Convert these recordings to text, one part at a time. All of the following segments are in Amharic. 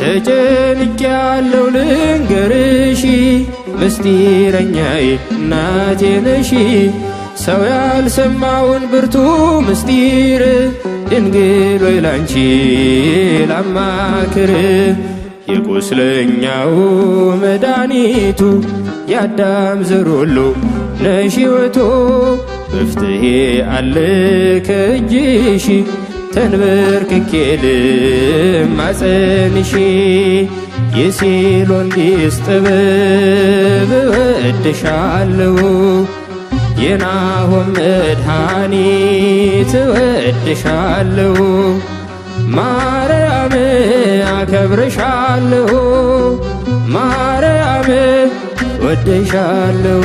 ተጨንቄያለሁ ልንገርሽ ምስጢረኛዬ እናቴ ነሽ ሰው ያልሰማውን ብርቱ ምስጢር ድንግል ሆይ ላንቺ ላማክር የቁስለኛው መድኃኒቱ የአዳም ዘር ሁሉ ነሽ ሕይወቱ መፍትሔ አለ ከእጅሽ ተንበርክኬ ልማጸንሽ የሲሎን ጢስ ጥበብ እወድሻለሁ የናሆም መድኃኒት እወድሻለሁ ማርያም አከብርሻለሁ ማርያም እወድሻለሁ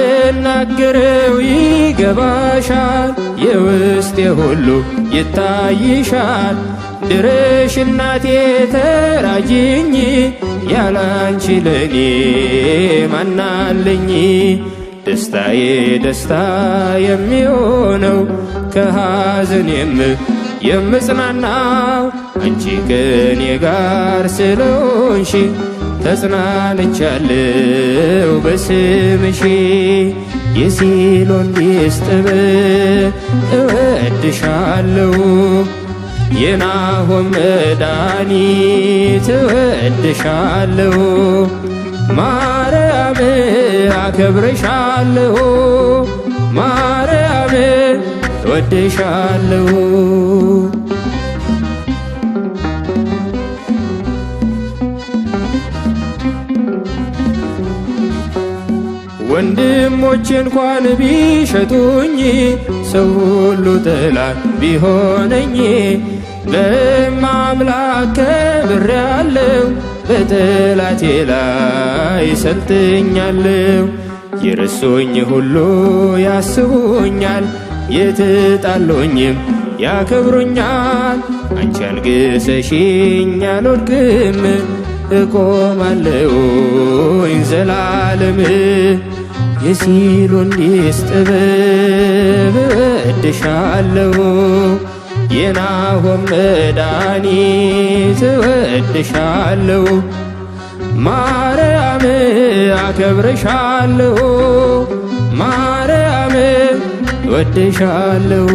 ሳልናገረው ይገባሻል የውስጤ ሁሉ ይታይሻል ድረሽ እናቴ ተራጅኝ ያላንቺ ለኔ ማናለኝ ደስታዬ ደስታ የሚሆነው ከሐዘኔም የምጽናናው አንቺ ከኔ ጋር ስለሆንሽ ተጽናንቻለሁ በስምሽ የሲሎን ጢስ ጥበብ እወድሻለሁ የናሆም መድኃኒት እወድሻለሁ ማርያም አከብርሻለሁ ማርያም እወድሻለሁ ወንድሞቼ እንኳን ቢሸጡኝ ሰው ሁሉ ጠላት ቢሆነኝ በማምላክ ከብሬአለሁ በጠላቴ ላይ ሰልጥኛለሁ የረሱኝ ሁሉ ያስቡኛል የተጣሉኝም ያከብሩኛል አንቺ አንግሰሽኝ አልወድቅም እቆማለሁኝ ዘላለም የሲሎን ጢስ ጥበብ እወድሻለሁ የናሆም መድኃኒት እወድሻለሁ ማርያም አከብርሻለሁ ማርያም እወድሻለሁ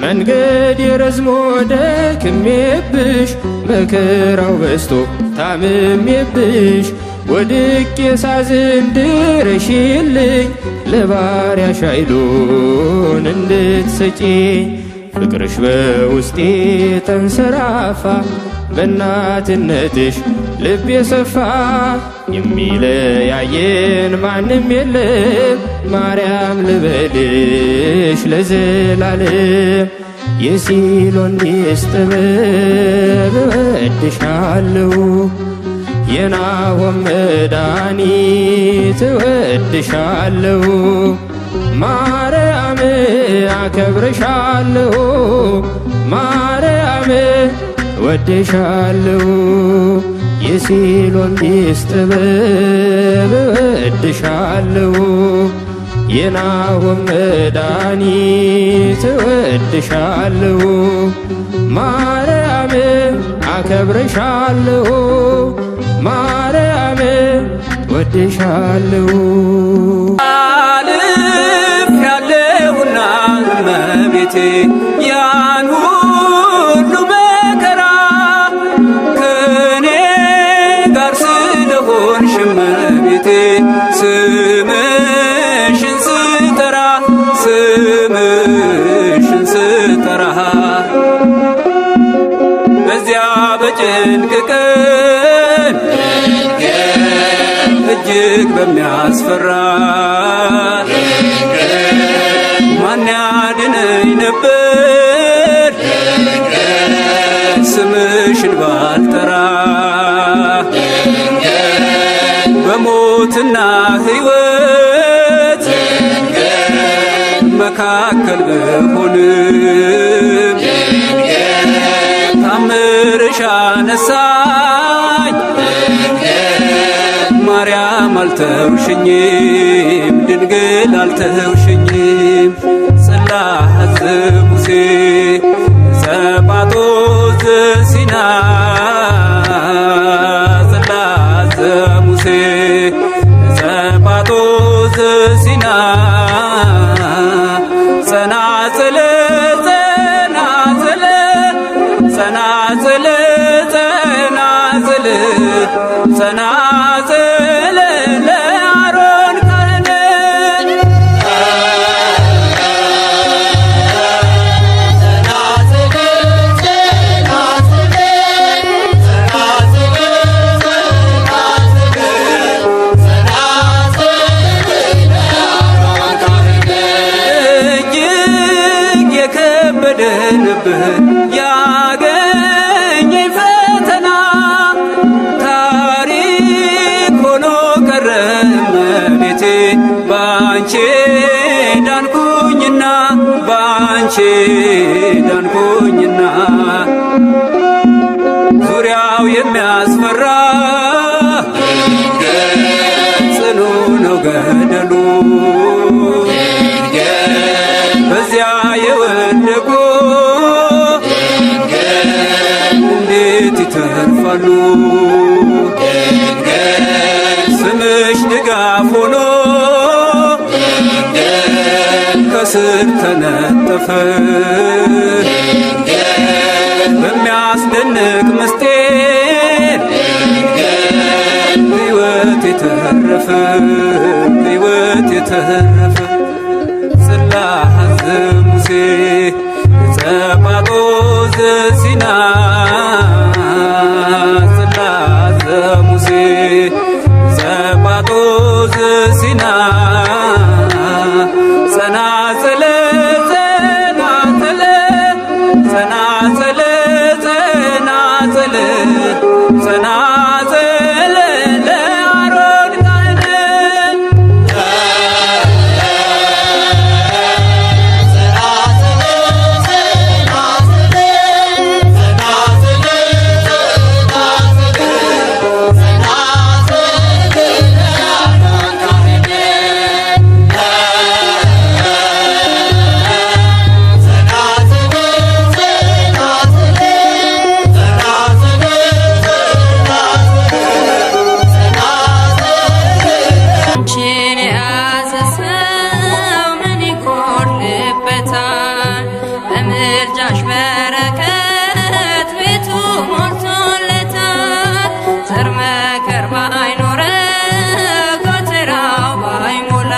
መንገድ የረዝሞ ደክሜብሽ መከራው በዝቶ ታምሜብሽ ወድቄ ሳዝን ድረሽልኝ ለባሪያሽ ኃይሉን እንድትሰጪኝ ፍቅርሽ በውስጤ ተንሰራፋ በእናትነትሽ ልቤ ሰፋ የሚለያየን ማንም የለም ማርያም ልበልሽ ለዘላለም የሲሎን ጢስ ጥበብ እወድሻለሁ የናሆም መድኃኒት እወድሻለሁ ማርያም አከብርሻለሁ ማርያም እወድሻለሁ የሲሎን ጢስ ጥበብ እወድሻለሁ የናሆም መድኃኒት እወድሻለሁ ማርያም አከብርሻለሁ ማርያም እወድሻለሁ አልፍ ያለሁና እመቤቴ ያን ሁሉ መከራ ከኔ ጋር ስለሆንሽ እመቤቴ ስምሽን ስጠራ ስምሽን ስጠራ በዚያ በጭንቅ ቀን እጅግ በሚያስፈራ ማን ያድነኝ ነበር ስምሽን ባልጠራ በሞትና ሕይወት መካከል ብሆንም በክንድሽ አነሳኝ ማርያም አልተውሽኝም ድንግል አልተውሽኝም ጽላተ ሙሴ ዘጳጦስ ዘሲና ጽላተ ሙሴ ዘጳጦስ ዘሲና ጸናጽል ጸናጽል ጸናጽል ጸናጽል ጸናጽል ለአሮን ካህን እጅግ የከበደንብን ያገኘኝ ፈተና ታሪክ ሆኖ ቀረ እመቤቴ ባንቺ ዳንኩኝና ባንቺ ዳንኩኝና ዙሪያው የሚያስፈራ ጽኑ ነው ገደሉ በዚያ የወደቁ እንዴት ይተርፋሉ? ስምሽ ድጋፍ ሆኖ ከስር ተነጠፈ በሚያስደንቅ ምስጢር ሕይወት የተረፈ ሕይወት የተረፈ ጽላተ ሙሴ ዘጳጦስ ዘሲና ጽላተ ሙሴ ዘጳጦስ ዘሲና ጸናጽል ጸናጽል ጸናጽል ጸናጽል ጸናጽል ለአሮን ካህን አንቺን የያዘ ሰው ምን ይጎድልበታል? በምልጃሽ በረከት ቤቱ ሞልቶለታል። ዘር መከር ባይኖረው ጎተራው ባይሞላ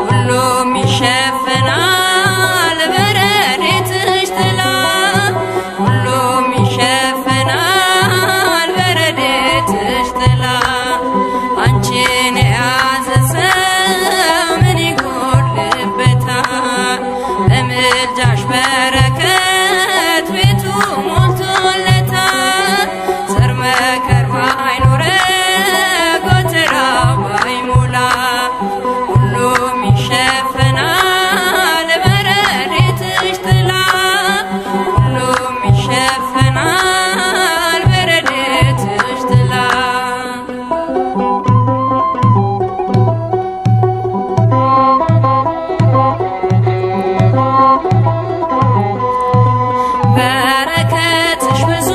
ሁሉም ይሸፈናል በረድኤትሽ ጥላ ሁሉም ይሸፈናል በረድኤትሽ ጥላ አንቺን የያዘ ሰው ምን ይጎድልበታል? በምልጃሽ በረከት ቤቱ ሞልቶለታል። ዘር መከር ባይኖረው ጎተራው ባይሞላ ሁሉም ይሸፈናል በረድኤትሽ ጥላ ሁሉም ይሸፈናል በረድኤትሽ ጥላ በረከትሽ ብዙ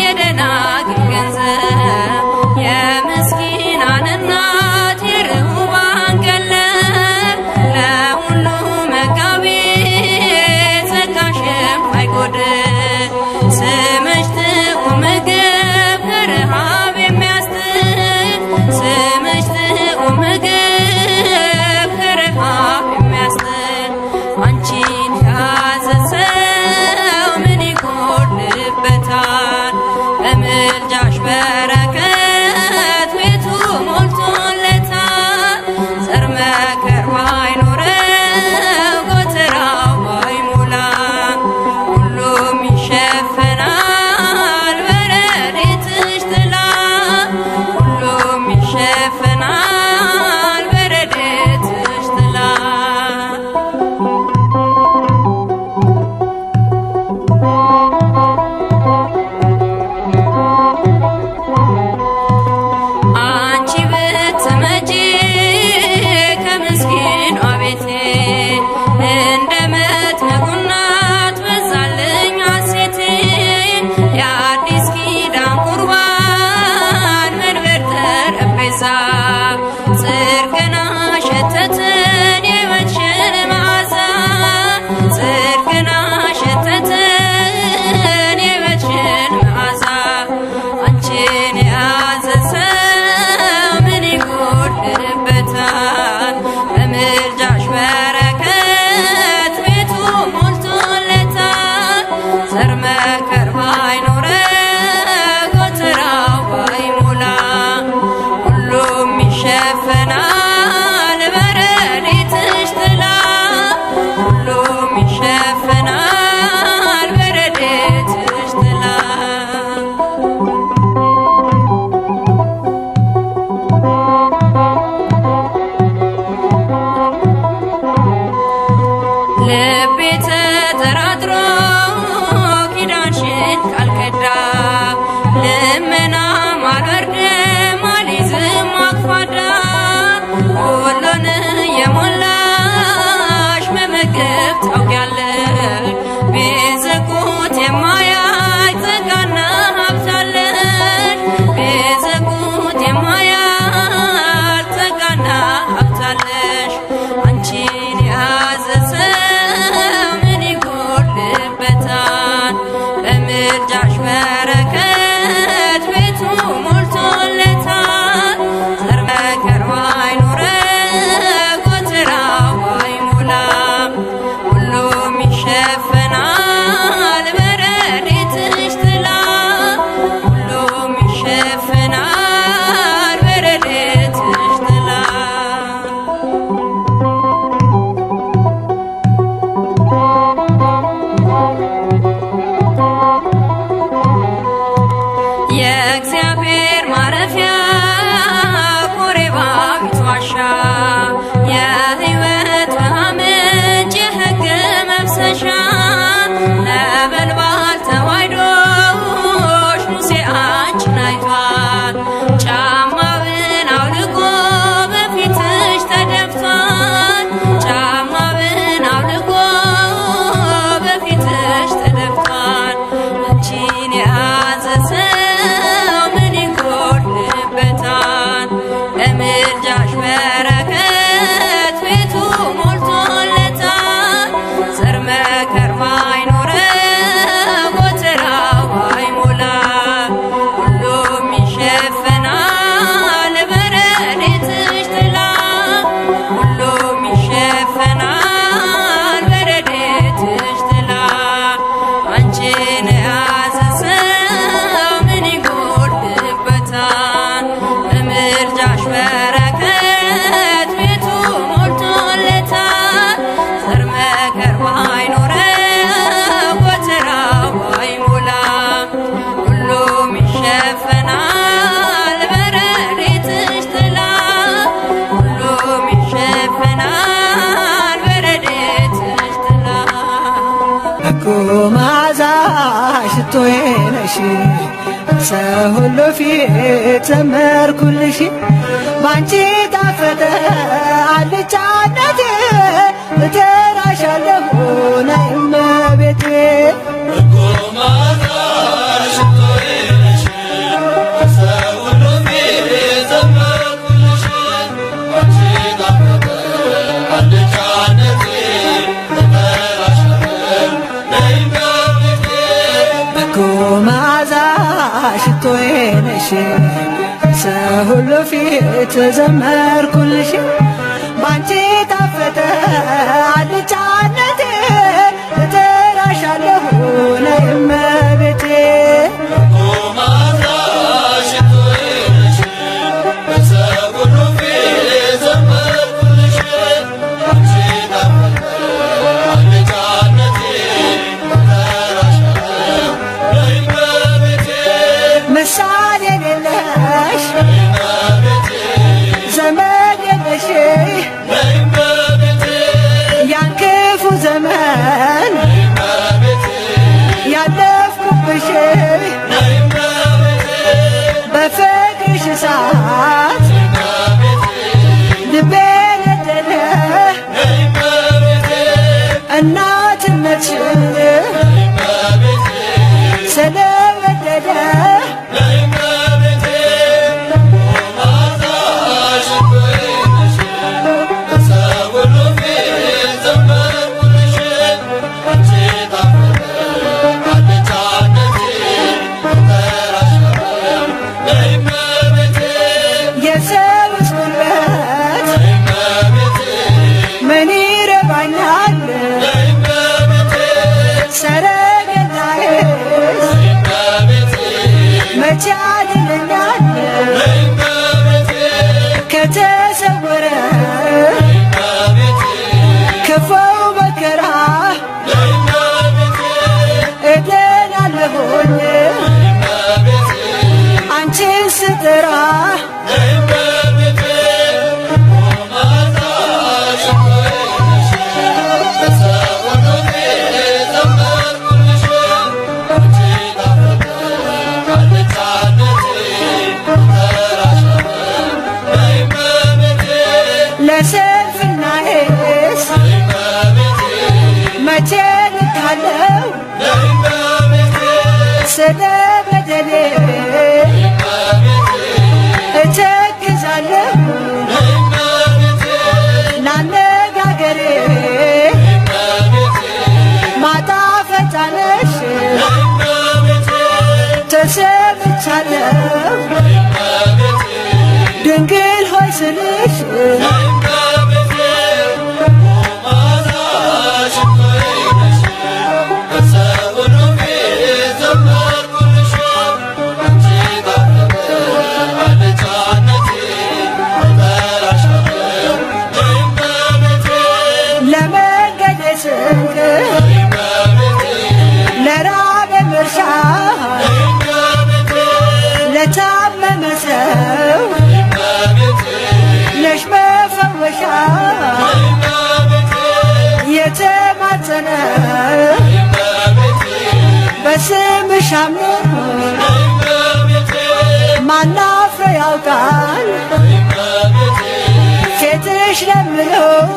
የደናግል ገንዘብ የምስኪናን እናት የርሁባን ቀለብ ለሁሉ መጋቢ ጸጋሽም አይጎድል ስምሽ ጥዑም ምግብ ከረሃብ የሚያስጥል ስምሽ ጥዑም ምግብ ከረሃብ የሚያስጥል አንቺን የያዘ ሰው ምን ይጎድል ሽቶዬ ነሽ ሰው ሁሉ ፊት ዘመርኩልሽ ባንቺ ጣፈጠ አልጫነቴ እጠራሻለሁ ነይ እመቤቴ ሽቶዬ ነሽ ሰው ሁሉ ፊት ዘመርኩልሽ ባንቺ ጣፈጠ አልጫነቴ እጠራሻለሁ ነይ እመቤቴ ምሳሌ የሌለሽ ዘመን የለሽ ያን ክፉ ዘመን ያለፍኩብሽ በፍቅርሽ እሳት ልቤ ነደደ እናትነትሽን ስለወደደ የሰውስ ጉልበት ምን ይረባኛል ሰረገላዬስ መቼ ያድነኛል ከተሰወረ ክፉው መከራ እድናለሁኝ አንቺን ስጠራ ለስንፍናዬስ መቼ ልካለው ስለ በደሌ እተክዛለሁ ላነጋገሬ ማጣፈጫ ነሽ ተሰምቻለሁ ድንግል ሆይ ስልሽ ለመንገዴ ስንቅ ለራበ ምርሻ ለታመመ ሰው ነሽ መፈወሻ የተማጸነ በስምሽ አምኖ ማናፍሮ ያውቃል ፊትሽ ለምነው